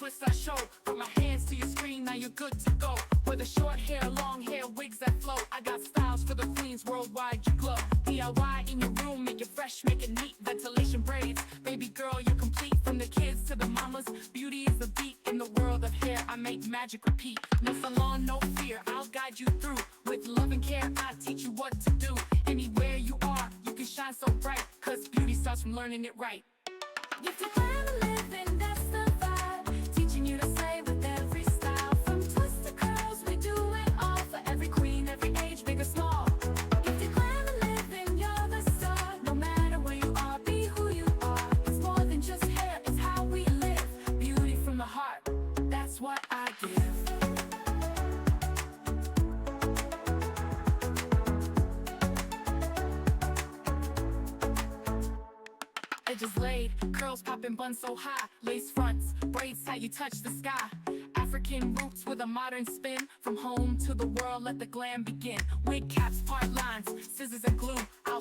twist I show. Put my hands to your screen, now you're good to go. Whether short hair, long hair, wigs that flow, I got styles for the queens worldwide, you glow. DIY in your room, make it fresh, make it neat. Ventilation braids, baby girl, you're complete. From the kids to the mamas, beauty is the beat. In the world of hair, I make magic repeat. No salon, no fear, I'll guide you through. With love and care, I teach you what to do. Anywhere you are, you can shine so bright, cause beauty starts from learning it right. Gifted plan of living, that's the vibe. Teaching you to slay with every style. From twists to curls, we do it all. For every queen, every age, big or small. Gifted plan of living, you're the star. No matter where you are, be who you are. It's more than just hair, it's how we live. Beauty from the heart, that's what I give. Edges laid, curls popping, buns so high. Lace fronts, braids tight, you touch the sky. African roots with a modern spin. From home to the world, let the glam begin. Wig caps, part lines, scissors and glue. I'll